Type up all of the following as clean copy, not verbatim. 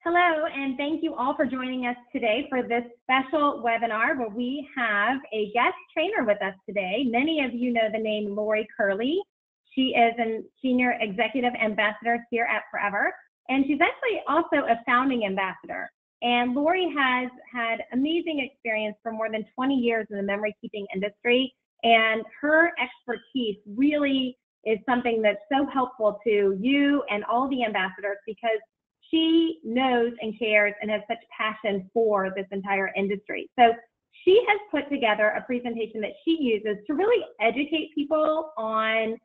Hello, and thank you all for joining us today for this special webinar where we have a guest trainer with us today. Many of you know the name Lorrie Curley. She is a Senior Executive Ambassador here at Forever, and she's actually also a founding ambassador. And Lorrie has had amazing experience for more than 20 years in the memory keeping industry, and her expertise really is something that's so helpful to you and all the ambassadors because she knows and cares and has such passion for this entire industry. So she has put together a presentation that she uses to really educate people on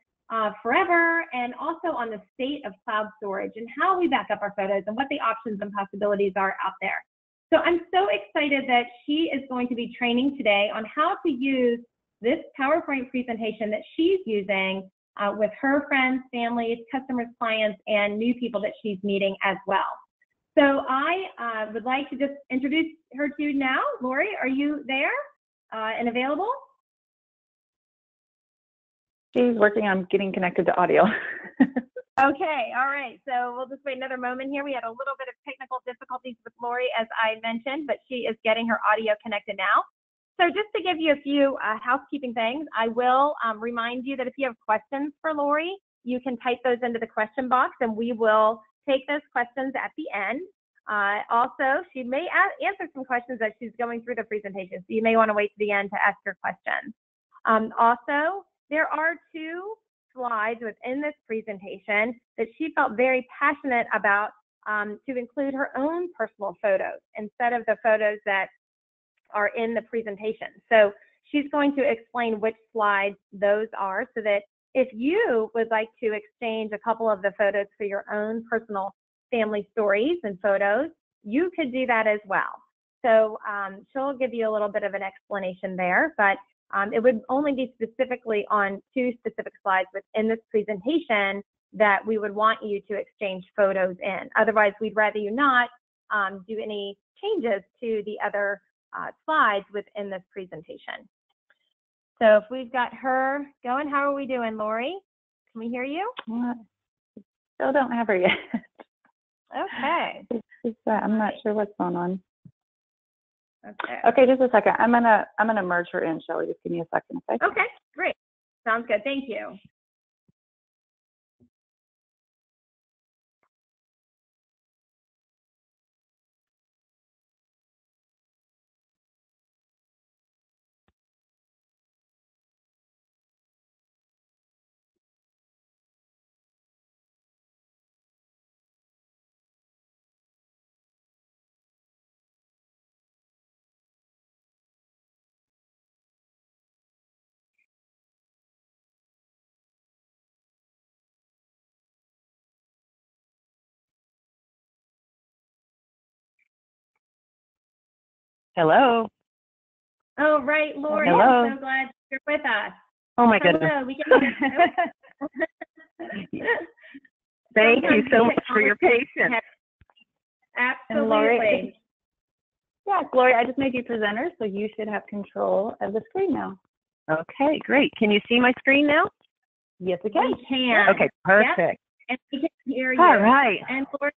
Forever and also on the state of cloud storage and how we back up our photos and what the options and possibilities are out there. So I'm so excited that she is going to be training today on how to use this PowerPoint presentation that she's using with her friends, families, customers, clients, and new people that she's meeting as well. So I would like to just introduce her to you now. Lorrie, are you there and available? She's working on getting connected to audio. Okay, all right. So we'll just wait another moment here. We had a little bit of technical difficulties with Lorrie, as I mentioned, but she is getting her audio connected now. So just to give you a few housekeeping things, I will remind you that if you have questions for Lorrie, you can type those into the question box and we will take those questions at the end. Also, she may answer some questions as she's going through the presentation, so you may want to wait to the end to ask her questions. Also, there are two slides within this presentation that she felt very passionate about to include her own personal photos instead of the photos that are in the presentation. So she's going to explain which slides those are so that if you would like to exchange a couple of the photos for your own personal family stories and photos, you could do that as well. So she'll give you a little bit of an explanation there, but it would only be specifically on two specific slides within this presentation that we would want you to exchange photos in. Otherwise, we'd rather you not do any changes to the other slides within this presentation. So if we've got her going, how are we doing, Lorrie? Can we hear you? Still don't have her yet. Okay. I'm not sure what's going on. Okay. Okay, just a second. I'm gonna merge her in, Shelly. Just give me a second, okay? Okay, great. Sounds good. Thank you. Hello. Oh, right, Lorrie. Hello. I'm so glad you're with us. Oh my goodness. Hello, we can hear you. Thank you so much for your patience. Absolutely. Yeah, Gloria, I just made you presenter, so you should have control of the screen now. Okay, great. Can you see my screen now? Yes, we can. We can. Okay, perfect. Yep. And we can hear you. All right. And Lorrie,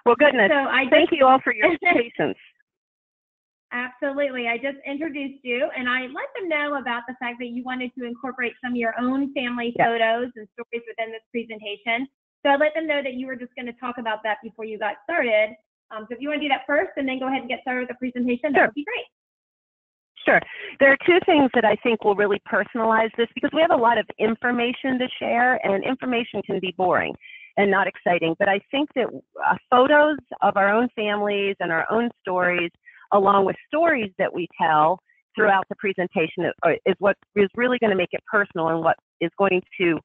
Well, goodness. so Thank you all for your patience. Absolutely. I just introduced you and I let them know about the fact that you wanted to incorporate some of your own family photos and stories within this presentation. So I let them know that you were just going to talk about that before you got started. So if you want to do that first and then go ahead and get started with the presentation, that would be great. Sure. There are two things that I think will really personalize this because we have a lot of information to share and information can be boring and not exciting. But I think that photos of our own families and our own stories along with stories that we tell throughout the presentation is what is really going to make it personal and what is going to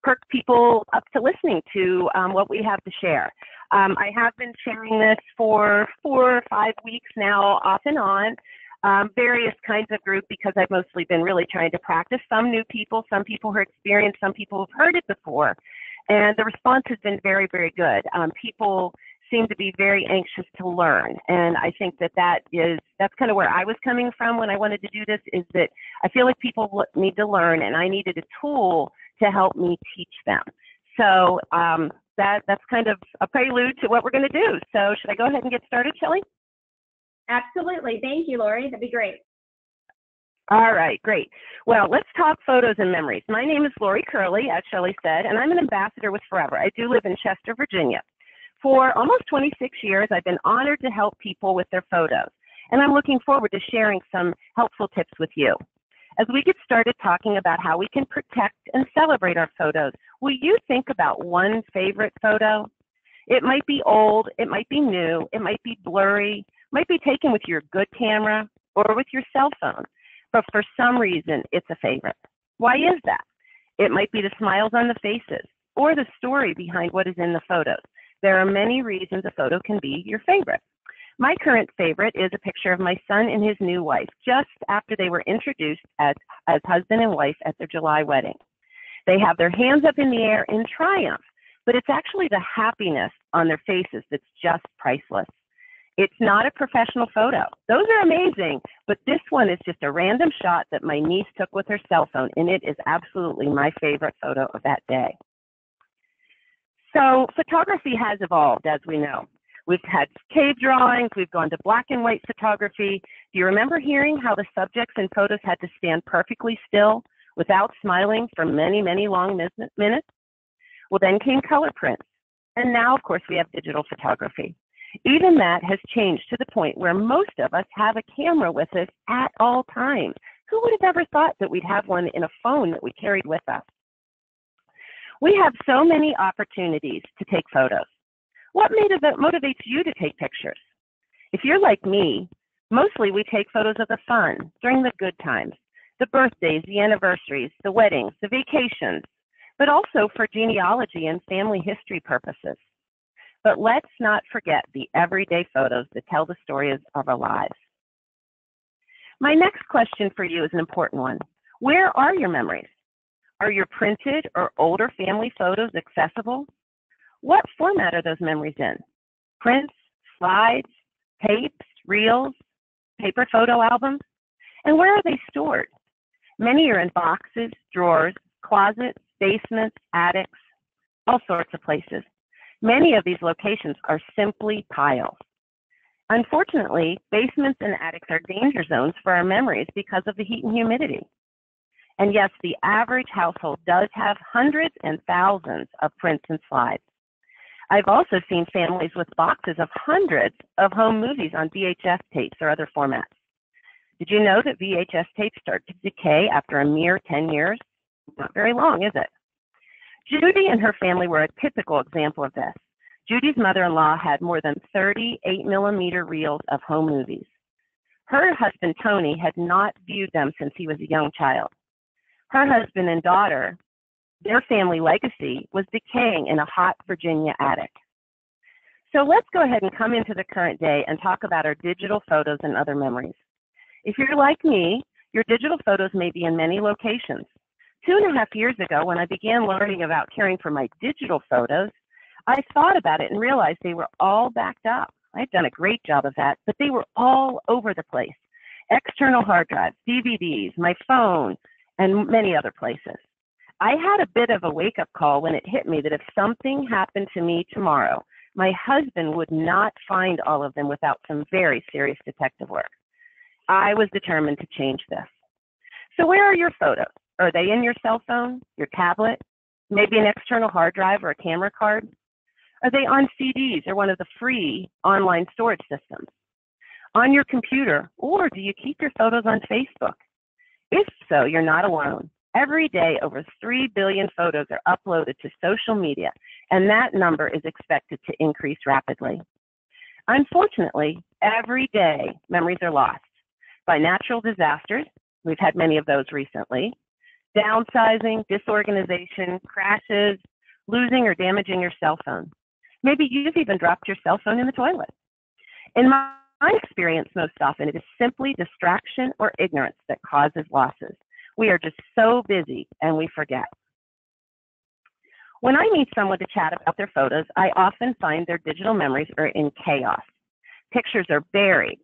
perk people up to listening to what we have to share. I have been sharing this for 4 or 5 weeks now, off and on, various kinds of group because I've mostly been really trying to practice. Some new people, some people who are experienced, some people who've heard it before. And the response has been very, very good. People seem to be very anxious to learn. And I think that's kind of where I was coming from when I wanted to do this, is that I feel like people need to learn and I needed a tool to help me teach them. So that's kind of a prelude to what we're going to do. So should I go ahead and get started, Shelley? Absolutely. Thank you, Lorrie. That'd be great. All right, great. Well, let's talk photos and memories. My name is Lorrie Curley, as Shelley said, and I'm an ambassador with Forever. I do live in Chester, Virginia. For almost 26 years, I've been honored to help people with their photos, and I'm looking forward to sharing some helpful tips with you. As we get started talking about how we can protect and celebrate our photos, will you think about one favorite photo? It might be old, it might be new, it might be blurry, might be taken with your good camera or with your cell phone, but for some reason, it's a favorite. Why is that? It might be the smiles on the faces or the story behind what is in the photos. There are many reasons a photo can be your favorite. My current favorite is a picture of my son and his new wife just after they were introduced as husband and wife at their July wedding. They have their hands up in the air in triumph, but it's actually the happiness on their faces that's just priceless. It's not a professional photo. Those are amazing, but this one is just a random shot that my niece took with her cell phone, and it is absolutely my favorite photo of that day. So photography has evolved, as we know. We've had cave drawings, we've gone to black and white photography. Do you remember hearing how the subjects in photos had to stand perfectly still without smiling for many, many long minutes? Well, then came color prints. And now, of course, we have digital photography. Even that has changed to the point where most of us have a camera with us at all times. Who would have ever thought that we'd have one in a phone that we carried with us? We have so many opportunities to take photos. What motivates you to take pictures? If you're like me, mostly we take photos of the fun, during the good times, the birthdays, the anniversaries, the weddings, the vacations, but also for genealogy and family history purposes. But let's not forget the everyday photos that tell the stories of our lives. My next question for you is an important one. Where are your memories? Are your printed or older family photos accessible? What format are those memories in? Prints, slides, tapes, reels, paper photo albums? And where are they stored? Many are in boxes, drawers, closets, basements, attics, all sorts of places. Many of these locations are simply piles. Unfortunately, basements and attics are danger zones for our memories because of the heat and humidity. And yes, the average household does have hundreds and thousands of prints and slides. I've also seen families with boxes of hundreds of home movies on VHS tapes or other formats. Did you know that VHS tapes start to decay after a mere 10 years? Not very long, is it? Judy and her family were a typical example of this. Judy's mother-in-law had more than 30 8mm reels of home movies. Her husband, Tony, had not viewed them since he was a young child. Her husband and daughter, their family legacy was decaying in a hot Virginia attic. So let's go ahead and come into the current day and talk about our digital photos and other memories. If you're like me, your digital photos may be in many locations. 2.5 years ago, when I began learning about caring for my digital photos, I thought about it and realized they were all backed up. I'd done a great job of that, but they were all over the place. External hard drives, DVDs, my phone, and many other places. I had a bit of a wake-up call when it hit me that if something happened to me tomorrow, my husband would not find all of them without some very serious detective work. I was determined to change this. So where are your photos? Are they in your cell phone, your tablet, maybe an external hard drive or a camera card? Are they on CDs or one of the free online storage systems? On your computer, or do you keep your photos on Facebook? If so, you're not alone. Every day, over 3 billion photos are uploaded to social media, and that number is expected to increase rapidly. Unfortunately, every day, memories are lost by natural disasters. We've had many of those recently. Downsizing, disorganization, crashes, losing or damaging your cell phone. Maybe you've even dropped your cell phone in the toilet. In my experience, most often, it is simply distraction or ignorance that causes losses. We are just so busy and we forget. When I meet someone to chat about their photos, I often find their digital memories are in chaos. Pictures are buried.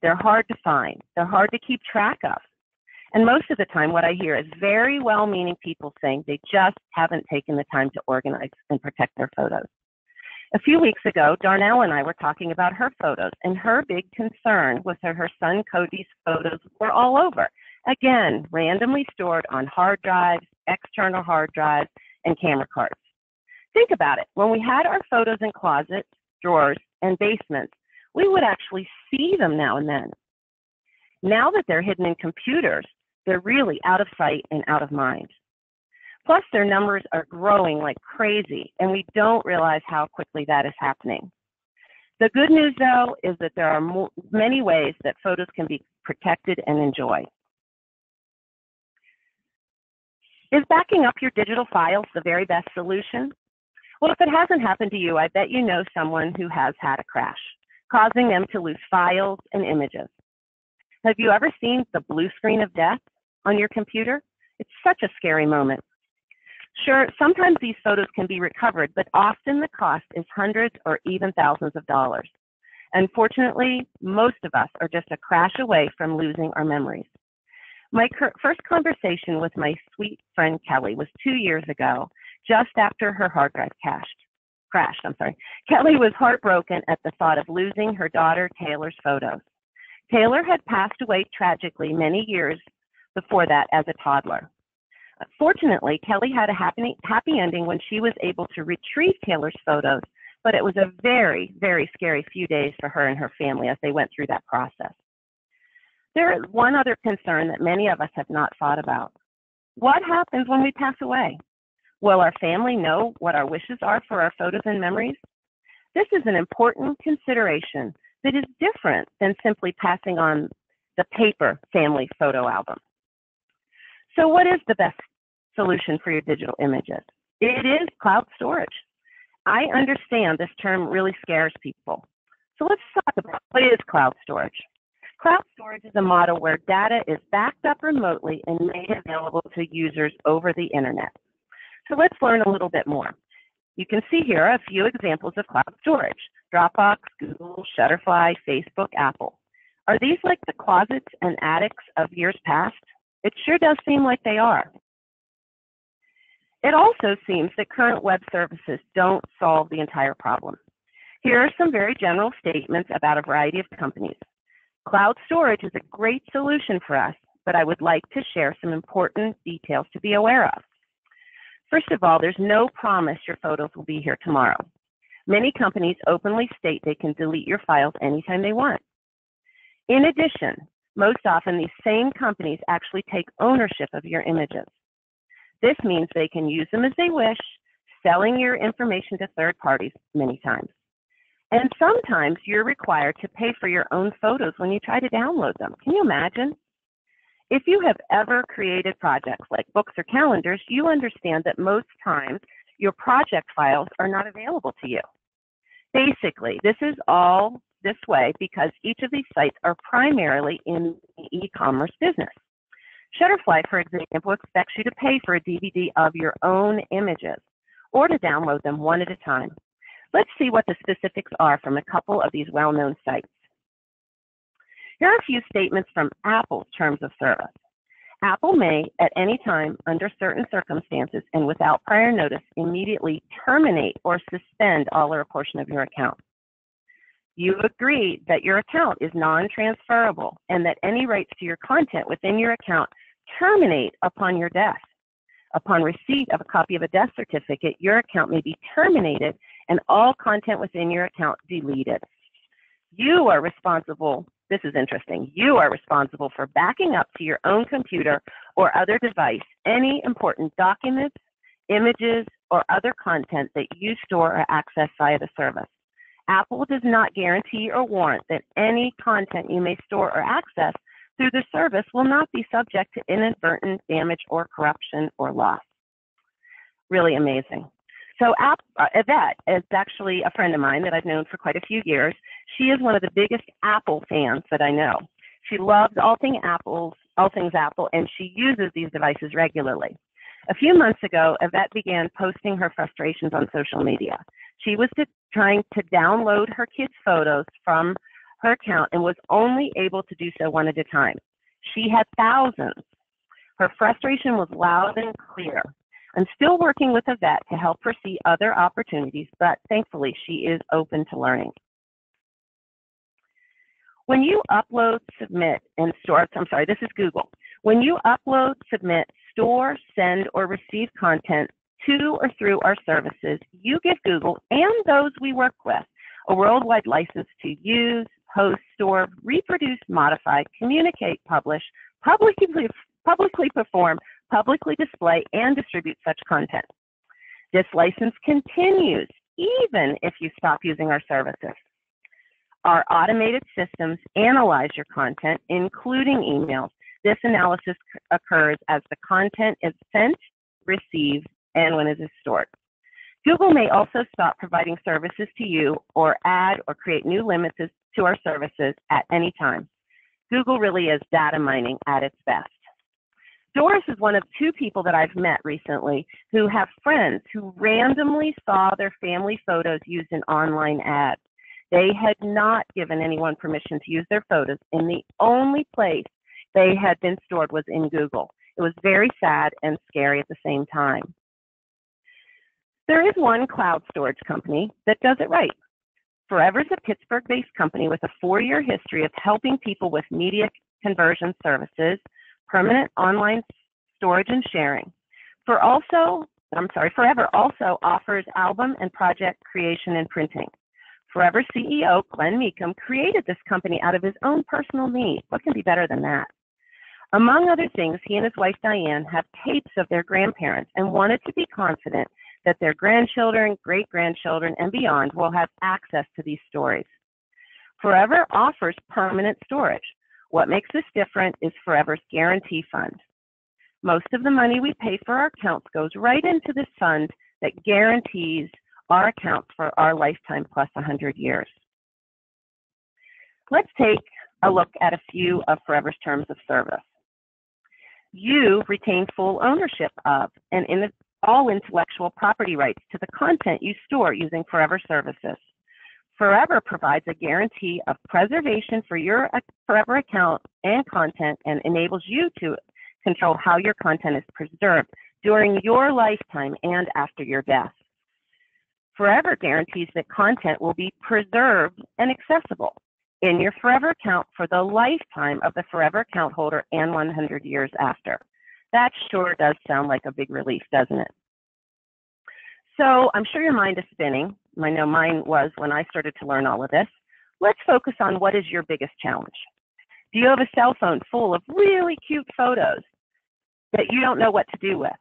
They're hard to find. They're hard to keep track of. And most of the time, what I hear is very well-meaning people saying they just haven't taken the time to organize and protect their photos. A few weeks ago, Darnell and I were talking about her photos, and her big concern was that her son Cody's photos were all over. Again, randomly stored on hard drives, external hard drives, and camera cards. Think about it. When we had our photos in closets, drawers, and basements, we would actually see them now and then. Now that they're hidden in computers, they're really out of sight and out of mind. Plus, their numbers are growing like crazy, and we don't realize how quickly that is happening. The good news, though, is that there are many ways that photos can be protected and enjoyed. Is backing up your digital files the very best solution? Well, if it hasn't happened to you, I bet you know someone who has had a crash, causing them to lose files and images. Have you ever seen the blue screen of death on your computer? It's such a scary moment. Sure, sometimes these photos can be recovered, but often the cost is hundreds or even thousands of dollars. Unfortunately, most of us are just a crash away from losing our memories. My first conversation with my sweet friend Kelly was 2 years ago, just after her hard drive crashed. Kelly was heartbroken at the thought of losing her daughter Taylor's photos. Taylor had passed away tragically many years before that as a toddler. Fortunately, Kelly had a happy ending when she was able to retrieve Taylor's photos, but it was a very, very scary few days for her and her family as they went through that process. There is one other concern that many of us have not thought about. What happens when we pass away? Will our family know what our wishes are for our photos and memories? This is an important consideration that is different than simply passing on the paper family photo album. So what is the best solution for your digital images? It is cloud storage. I understand this term really scares people. So let's talk about what is cloud storage. Cloud storage is a model where data is backed up remotely and made available to users over the internet. So let's learn a little bit more. You can see here a few examples of cloud storage: Dropbox, Google, Shutterfly, Facebook, Apple. Are these like the closets and attics of years past? It sure does seem like they are. It also seems that current web services don't solve the entire problem. Here are some very general statements about a variety of companies. Cloud storage is a great solution for us, but I would like to share some important details to be aware of. First of all, there's no promise your photos will be here tomorrow. Many companies openly state they can delete your files anytime they want. In addition, most often these same companies actually take ownership of your images. This means they can use them as they wish, selling your information to third parties many times. And sometimes you're required to pay for your own photos when you try to download them. Can you imagine? If you have ever created projects like books or calendars, you understand that most times your project files are not available to you. Basically, this is all this way because each of these sites are primarily in the e-commerce business. Shutterfly, for example, expects you to pay for a DVD of your own images or to download them one at a time. Let's see what the specifics are from a couple of these well-known sites. Here are a few statements from Apple's terms of service. Apple may, at any time, under certain circumstances and without prior notice, immediately terminate or suspend all or a portion of your account. You agree that your account is non-transferable and that any rights to your content within your account terminate upon your death. Upon receipt of a copy of a death certificate, your account may be terminated and all content within your account deleted. You are responsible, this is interesting, you are responsible for backing up to your own computer or other device any important documents, images, or other content that you store or access via the service. Apple does not guarantee or warrant that any content you may store or access through the service will not be subject to inadvertent damage or corruption or loss. Really amazing. So Yvette is actually a friend of mine that I've known for quite a few years. She is one of the biggest Apple fans that I know. She loves all things Apple, and she uses these devices regularly. A few months ago, Yvette began posting her frustrations on social media. She was trying to download her kids' photos from her account and was only able to do so one at a time. She had thousands. Her frustration was loud and clear. I'm still working with a vet to help her see other opportunities, but thankfully she is open to learning. When you upload, submit, and store, I'm sorry, this is Google. When you upload, submit, store, send, or receive content to or through our services, you give Google and those we work with a worldwide license to use, host, store, reproduce, modify, communicate, publish, publicly perform, publicly display, and distribute such content. This license continues even if you stop using our services. Our automated systems analyze your content, including emails. This analysis occurs as the content is sent, received, and when it is stored. Google may also stop providing services to you or add or create new limits to our services at any time. Google really is data mining at its best. Doris is one of 2 people that I've met recently who have friends who randomly saw their family photos used in online ads. They had not given anyone permission to use their photos, and the only place they had been stored was in Google. It was very sad and scary at the same time. There is one cloud storage company that does it right. Forever is a Pittsburgh-based company with a 4-year history of helping people with media conversion services, permanent online storage and sharing. Forever also offers album and project creation and printing. Forever CEO Glenn Meekum created this company out of his own personal need. What can be better than that? Among other things, he and his wife Diane have tapes of their grandparents and wanted to be confident that their grandchildren, great-grandchildren, and beyond will have access to these stories. Forever offers permanent storage. What makes this different is Forever's Guarantee Fund. Most of the money we pay for our accounts goes right into this fund that guarantees our accounts for our lifetime plus 100 years. Let's take a look at a few of Forever's terms of service. You retain full ownership of and all intellectual property rights to the content you store using Forever services. Forever provides a guarantee of preservation for your Forever account and content and enables you to control how your content is preserved during your lifetime and after your death. Forever guarantees that content will be preserved and accessible in your Forever account for the lifetime of the Forever account holder and 100 years after. That sure does sound like a big relief, doesn't it? So I'm sure your mind is spinning. I know mine was when I started to learn all of this. Let's focus on what is your biggest challenge. Do you have a cell phone full of really cute photos that you don't know what to do with?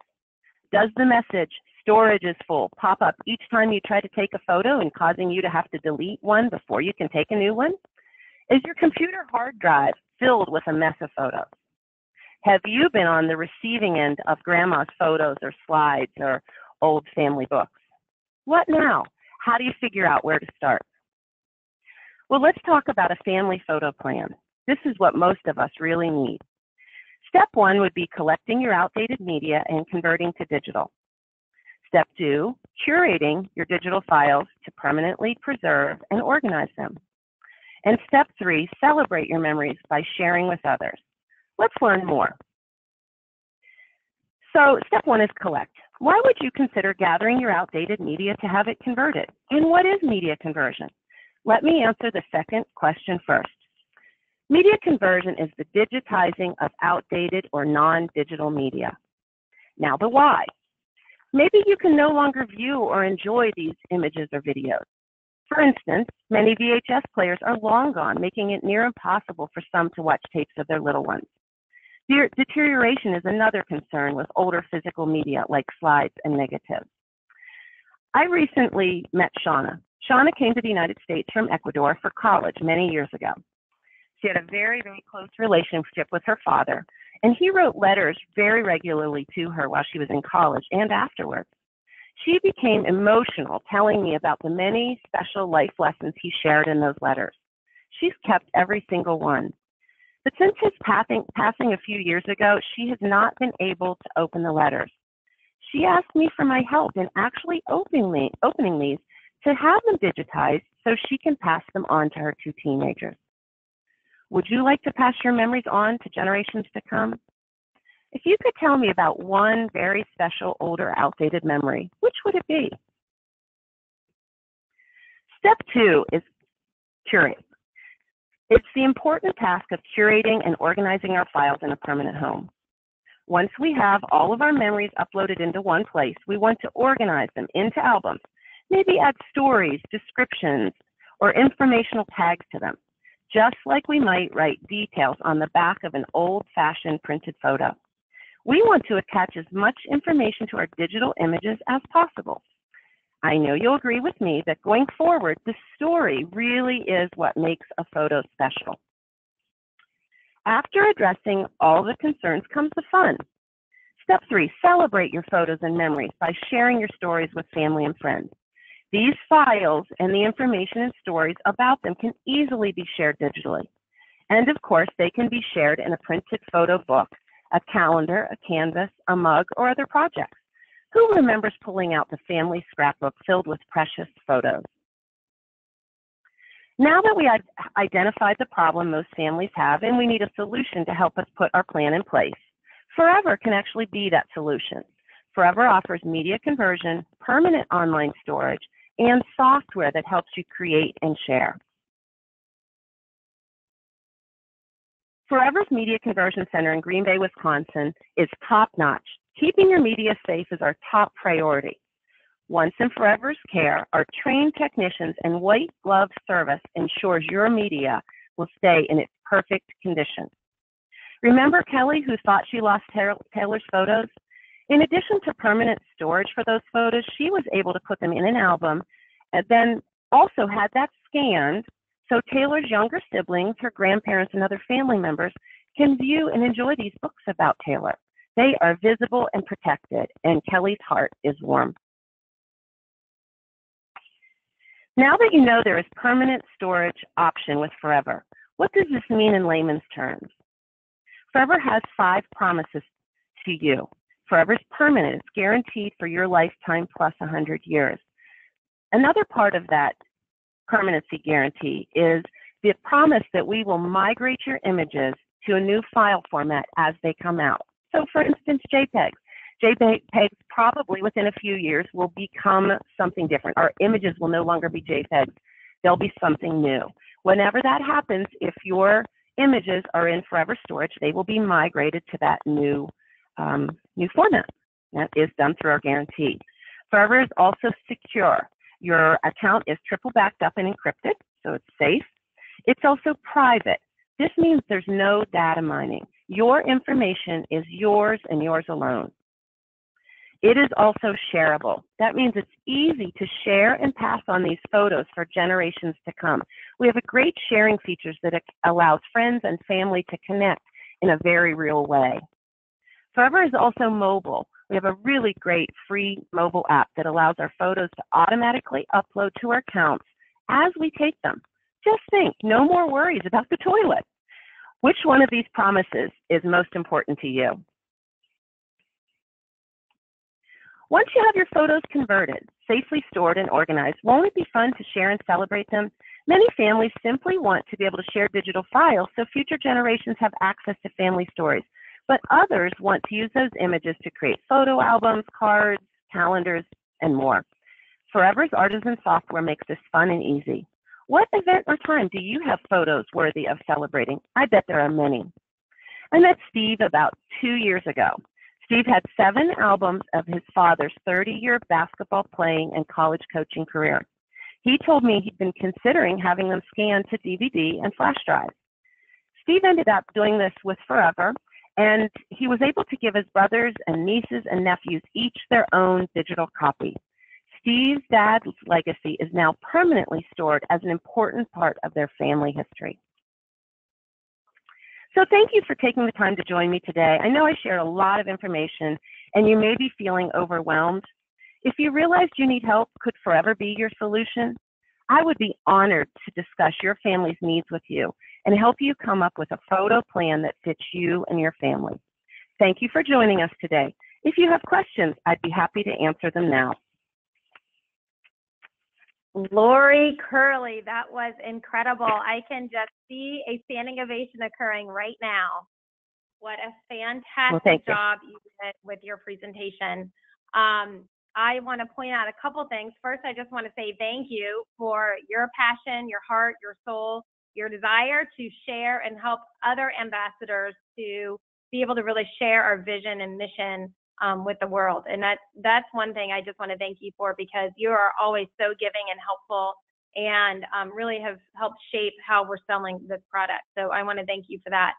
Does the message, storage is full, pop up each time you try to take a photo and causing you to have to delete one before you can take a new one? Is your computer hard drive filled with a mess of photos? Have you been on the receiving end of grandma's photos or slides or old family books? What now? How do you figure out where to start? Well, let's talk about a family photo plan. This is what most of us really need. Step 1 would be collecting your outdated media and converting to digital. Step 2, curating your digital files to permanently preserve and organize them. And step 3, celebrate your memories by sharing with others. Let's learn more. So step 1 is collect. Why would you consider gathering your outdated media to have it converted? And what is media conversion? Let me answer the second question first. Media conversion is the digitizing of outdated or non-digital media. Now the why. Maybe you can no longer view or enjoy these images or videos. For instance, many VHS players are long gone, making it near impossible for some to watch tapes of their little ones. Deterioration is another concern with older physical media like slides and negatives. I recently met Shauna. Shauna came to the United States from Ecuador for college many years ago. She had a very, very close relationship with her father, and he wrote letters very regularly to her while she was in college and afterwards. She became emotional telling me about the many special life lessons he shared in those letters. She's kept every single one. But since his passing a few years ago, she has not been able to open the letters. She asked me for my help in actually opening these to have them digitized so she can pass them on to her 2 teenagers. Would you like to pass your memories on to generations to come? If you could tell me about one very special, older, outdated memory, which would it be? Step 2 is curate. It's the important task of curating and organizing our files in a permanent home. Once we have all of our memories uploaded into one place, we want to organize them into albums, maybe add stories, descriptions, or informational tags to them, just like we might write details on the back of an old-fashioned printed photo. We want to attach as much information to our digital images as possible. I know you'll agree with me that going forward, the story really is what makes a photo special. After addressing all the concerns comes the fun. Step 3, celebrate your photos and memories by sharing your stories with family and friends. These files and the information and stories about them can easily be shared digitally. And of course, they can be shared in a printed photo book, a calendar, a canvas, a mug, or other projects. Who remembers pulling out the family scrapbook filled with precious photos? Now that we have identified the problem most families have and we need a solution to help us put our plan in place, Forever can actually be that solution. Forever offers media conversion, permanent online storage, and software that helps you create and share. Forever's Media Conversion Center in Green Bay, Wisconsin is top-notch. Keeping your media safe is our top priority. Once in Forever's care, our trained technicians and white glove service ensures your media will stay in its perfect condition. Remember Kelly, who thought she lost Taylor's photos? In addition to permanent storage for those photos, she was able to put them in an album and then also had that scanned so Taylor's younger siblings, her grandparents, and other family members can view and enjoy these books about Taylor. They are visible and protected, and Kelly's heart is warm. Now that you know there is permanent storage option with Forever, what does this mean in layman's terms? Forever has 5 promises to you. Forever's permanent. It's guaranteed for your lifetime plus 100 years. Another part of that permanency guarantee is the promise that we will migrate your images to a new file format as they come out. So for instance, JPEGs. JPEGs probably within a few years will become something different. Our images will no longer be JPEGs. They'll be something new. Whenever that happens, if your images are in Forever storage, they will be migrated to that new format. That is done through our guarantee. Forever is also secure. Your account is triple backed up and encrypted, so it's safe. It's also private. This means there's no data mining. Your information is yours and yours alone. It is also shareable. That means it's easy to share and pass on these photos for generations to come. We have a great sharing features that allows friends and family to connect in a very real way. Forever is also mobile. We have a really great free mobile app that allows our photos to automatically upload to our accounts as we take them. Just think, no more worries about the toilet. Which one of these promises is most important to you? Once you have your photos converted, safely stored and organized, won't it be fun to share and celebrate them? Many families simply want to be able to share digital files so future generations have access to family stories, but others want to use those images to create photo albums, cards, calendars, and more. Forever's Artisan software makes this fun and easy. What event or time do you have photos worthy of celebrating? I bet there are many. I met Steve about 2 years ago. Steve had 7 albums of his father's 30-year basketball playing and college coaching career. He told me he'd been considering having them scanned to DVD and flash drives. Steve ended up doing this with Forever, and he was able to give his brothers and nieces and nephews each their own digital copy. Steve's dad's legacy is now permanently stored as an important part of their family history. So thank you for taking the time to join me today. I know I shared a lot of information and you may be feeling overwhelmed. If you realized you need help, could Forever be your solution? I would be honored to discuss your family's needs with you and help you come up with a photo plan that fits you and your family. Thank you for joining us today. If you have questions, I'd be happy to answer them now. Lorrie Curley, that was incredible. I can just see a standing ovation occurring right now. What a Well, fantastic thank you. job you did with your presentation. I want to point out a couple things. First, I just want to say thank you for your passion, your heart, your soul, your desire to share and help other ambassadors to be able to really share our vision and mission with the world. And that's one thing I just want to thank you for, because you are always so giving and helpful, and really have helped shape how we're selling this product. So I want to thank you for that.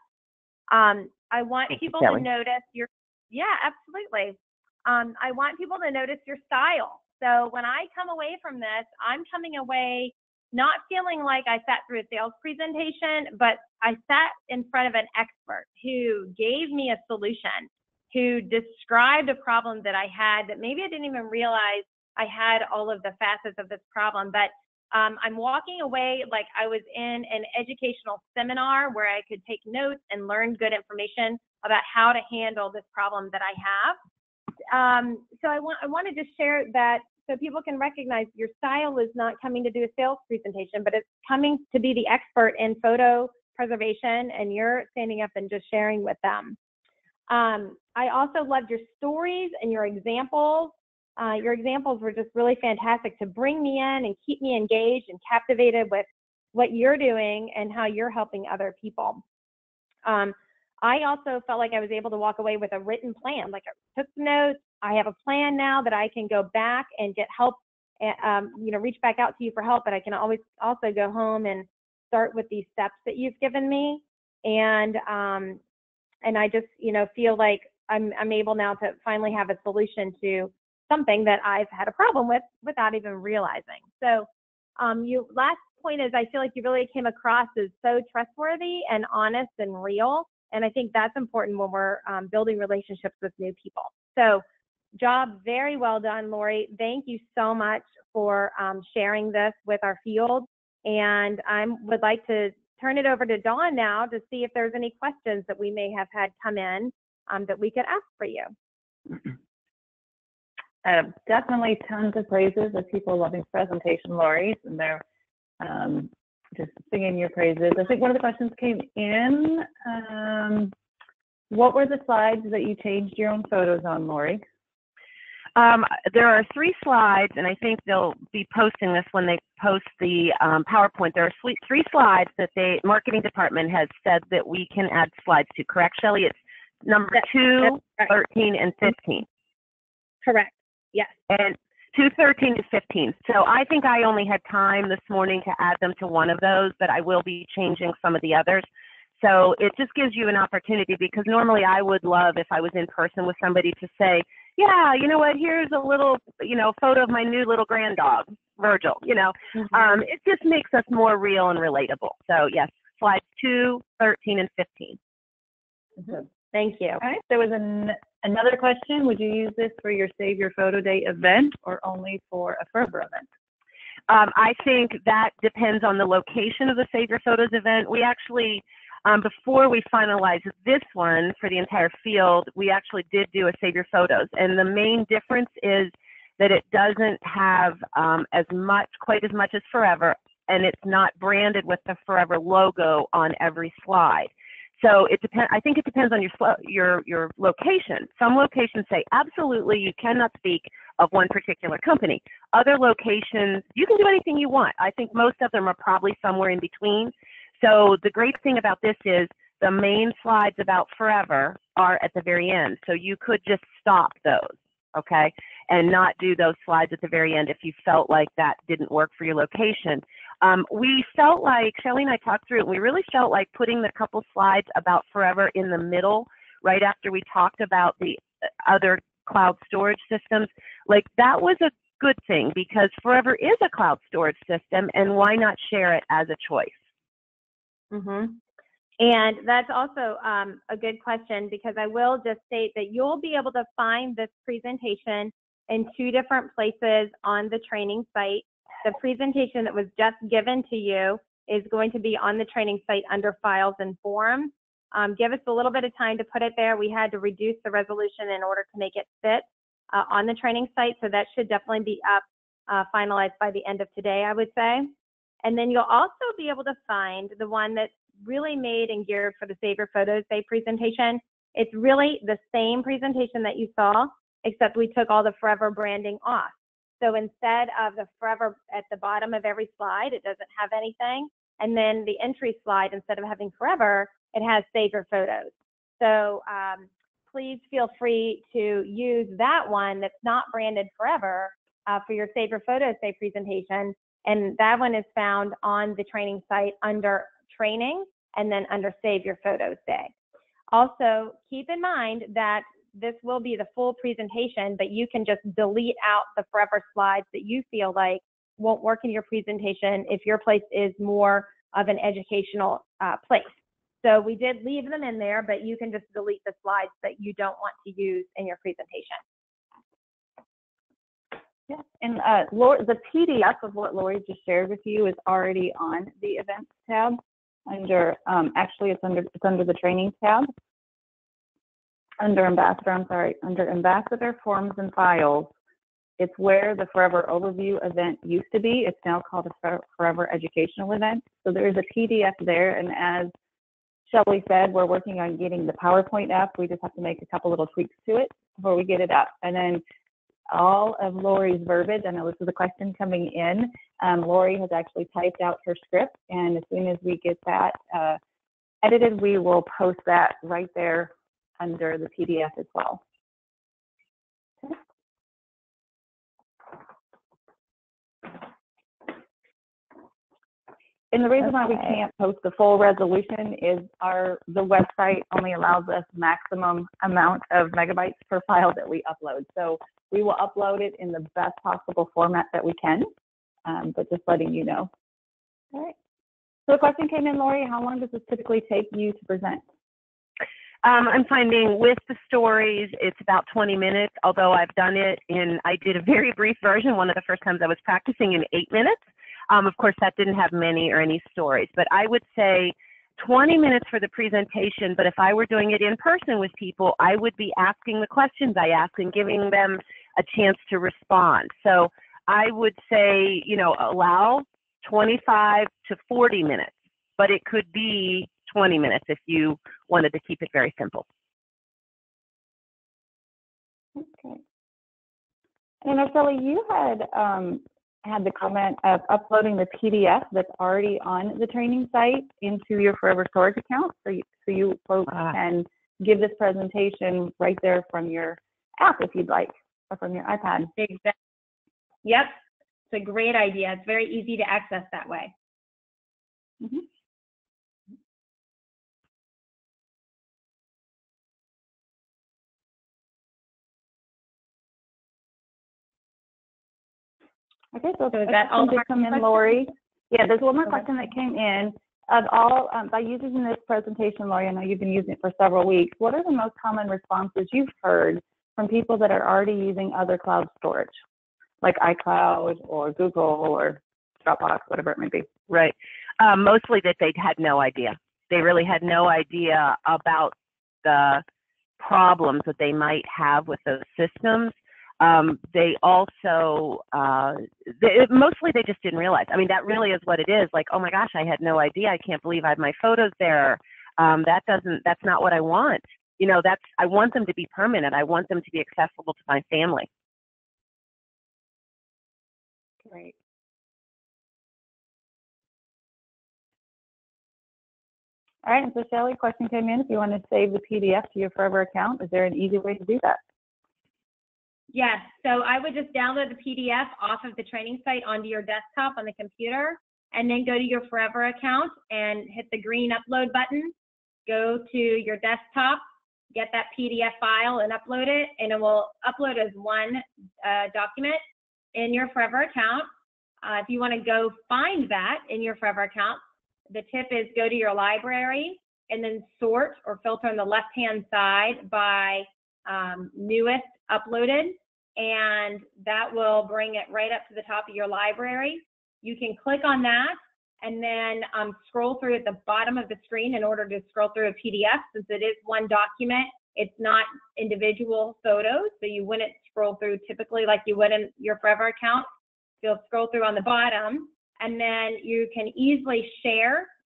I want Thank you, people to Kelly. notice your, yeah, absolutely. I want people to notice your style. So when I come away from this, I'm coming away not feeling like I sat through a sales presentation, but I sat in front of an expert who gave me a solution, who described a problem that I had that maybe I didn't even realize I had all of the facets of this problem. But I'm walking away like I was in an educational seminar where I could take notes and learn good information about how to handle this problem that I have. So I want to just share that so people can recognize your style is not coming to do a sales presentation, but it's coming to be the expert in photo preservation, and you're standing up and just sharing with them. I also loved your stories and your examples. Your examples were just really fantastic to bring me in and keep me engaged and captivated with what you're doing and how you're helping other people. I also felt like I was able to walk away with a written plan. Like, I took notes. I have a plan now that I can go back and get help, reach back out to you for help, but I can always also go home and start with these steps that you've given me. And I just, feel like I'm able now to finally have a solution to something that I've had a problem with without even realizing. So last point is, I feel like you really came across as so trustworthy and honest and real. And I think that's important when we're building relationships with new people. So job very well done, Lorrie. Thank you so much for sharing this with our field. And I would like to turn it over to Dawn now to see if there's any questions that we may have had come in that we could ask for you. Definitely tons of praises of people loving presentation, Lorrie, and they're just singing your praises. I think one of the questions came in. What were the slides that you changed your own photos on, Lorrie? There are 3 slides, and I think they'll be posting this when they post the PowerPoint. There are 3 slides that the marketing department has said that we can add slides to. Correct, Shelley? It's number 2, 13, and 15. Correct. Yes. And 2, 13 to 15. So I think I only had time this morning to add them to one of those, but I will be changing some of the others. So it just gives you an opportunity, because normally I would love, if I was in person with somebody, to say, yeah, you know what, here's a little, photo of my new little grand dog, Virgil, It just makes us more real and relatable. So yes, slides 2, 13, and 15. Thank you. All right, there was another question. Would you use this for your Save Your Photo Day event or only for a Forever event? I think that depends on the location of the Save Your Photos event. We actually, before we finalized this one for the entire field, we actually did do a Save Your Photos. And the main difference is that it doesn't have quite as much as Forever, and it's not branded with the Forever logo on every slide. So it depends. I think it depends on your location. Some locations say absolutely you cannot speak of one particular company. Other locations, you can do anything you want. I think most of them are probably somewhere in between. So the great thing about this is the main slides about Forever are at the very end. So you could just stop those, okay, and not do those slides at the very end if you felt like that didn't work for your location. We felt like, Shelley and I talked through it, we really felt like putting the couple slides about Forever in the middle, right after we talked about the other cloud storage systems, like that was a good thing, because Forever is a cloud storage system, and why not share it as a choice? And that's also a good question, because I will just state that you'll be able to find this presentation in 2 different places on the training site. The presentation that was just given to you is going to be on the training site under Files and Forms. Give us a little bit of time to put it there. We had to reduce the resolution in order to make it fit on the training site, so that should definitely be up, finalized by the end of today, I would say. And then you'll also be able to find the one that's really made and geared for the Save Your Photos Day presentation. It's really the same presentation that you saw, except we took all the Forever branding off. So instead of the Forever at the bottom of every slide, it doesn't have anything. And then the entry slide, instead of having Forever, it has Save Your Photos. So please feel free to use that one that's not branded Forever for your Save Your Photos Day presentation. And that one is found on the training site under Training and then under Save Your Photos Day. Also, keep in mind that this will be the full presentation, but you can just delete out the Forever slides that you feel like won't work in your presentation if your place is more of an educational place. So we did leave them in there, but you can just delete the slides that you don't want to use in your presentation. Yes, and the PDF of what Lorrie just shared with you is already on the Events tab under, actually it's under the Training tab. Under Ambassador Forms and Files. It's where the Forever Overview event used to be. It's now called a Forever Educational event. So there is a PDF there, and as Shelley said, we're working on getting the PowerPoint up. We just have to make a couple little tweaks to it before we get it up. And then all of Lorrie's verbiage, I know this is a question coming in, Lorrie has actually typed out her script, and as soon as we get that edited, we will post that right there under the PDF as well. Okay. And the reason why we can't post the full resolution is the website only allows us maximum amount of megabytes per file that we upload. So we will upload it in the best possible format that we can, but just letting you know. All right. So the question came in, Lorrie, how long does this typically take you to present? I'm finding with the stories, it's about 20 minutes, although I've done it I did a very brief version. One of the first times I was practicing in 8 minutes. Of course, that didn't have many or any stories, but I would say 20 minutes for the presentation. But if I were doing it in person with people, I would be asking the questions I ask and giving them a chance to respond. So I would say, allow 25 to 40 minutes, but it could be 20 minutes if you wanted to keep it very simple. Okay. And Shelley, you had the comment of uploading the PDF that's already on the training site into your Forever Storage account, so you folks can give this presentation right there from your app if you'd like, or from your iPad. Exactly. Yep, it's a great idea. It's very easy to access that way. Mm-hmm. Okay, so that all did come in, Lorrie. Yeah, there's one more question that came in. By using this presentation, Lorrie, I know you've been using it for several weeks. What are the most common responses you've heard from people that are already using other cloud storage, like iCloud or Google or Dropbox, whatever it may be? Right. Mostly that they had no idea. They really had no idea about the problems that they might have with those systems. They also, mostly they just didn't realize. I mean, that really is what it is. Like, oh my gosh, I had no idea. I can't believe I have my photos there. That's not what I want. I want them to be permanent. I want them to be accessible to my family. Great. All right, and so Shelley, question came in. If you want to save the PDF to your Forever account, is there an easy way to do that? Yes, so I would just download the PDF off of the training site onto your desktop on the computer, and then go to your Forever account and hit the green upload button. Go to your desktop, get that PDF file and upload it, and it will upload as one document in your Forever account. If you want to go find that in your Forever account, the tip is go to your library and then sort or filter on the left-hand side by newest uploaded, and that will bring it right up to the top of your library. You can click on that and then scroll through at the bottom of the screen in order to scroll through a PDF. Since it is one document, it's not individual photos, so you wouldn't scroll through typically like you would in your Forever account. You'll scroll through on the bottom, and then you can easily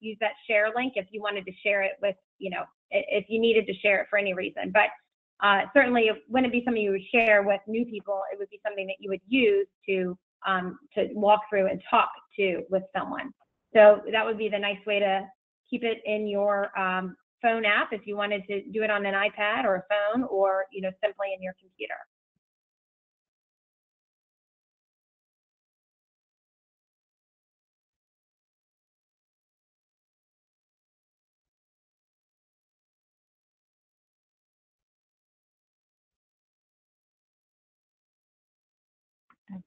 use that share link if you wanted to share it with if you needed to share it for any reason. But certainly it wouldn't be something you would share with new people. It would be something that you would use to walk through and talk to with someone. So that would be the nice way to keep it in your phone app if you wanted to do it on an iPad or a phone, or simply in your computer.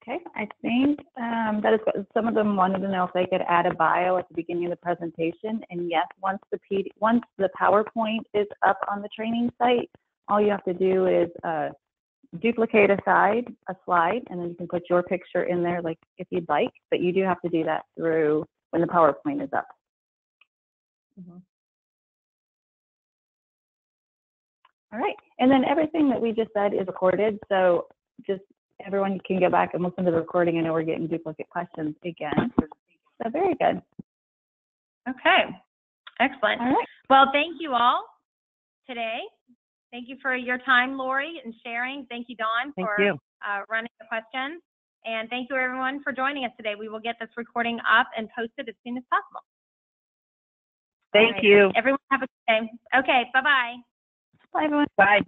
Okay, I think that is what some of them wanted to know, if they could add a bio at the beginning of the presentation. And yes, once the PowerPoint is up on the training site, all you have to do is duplicate a slide, and then you can put your picture in there, like if you'd like. But you do have to do that through when the PowerPoint is up. Mm-hmm. All right, and then everything that we just said is recorded, so just everyone can go back and listen to the recording. I know we're getting duplicate questions again, so very good. Okay, excellent. All right. Well, thank you all today. Thank you for your time, Lorrie, and sharing. Thank you, Dawn, for running the questions. And thank you, everyone, for joining us today. We will get this recording up and posted as soon as possible. Thank you. Everyone have a good day. Okay, bye-bye. Bye, everyone. Bye.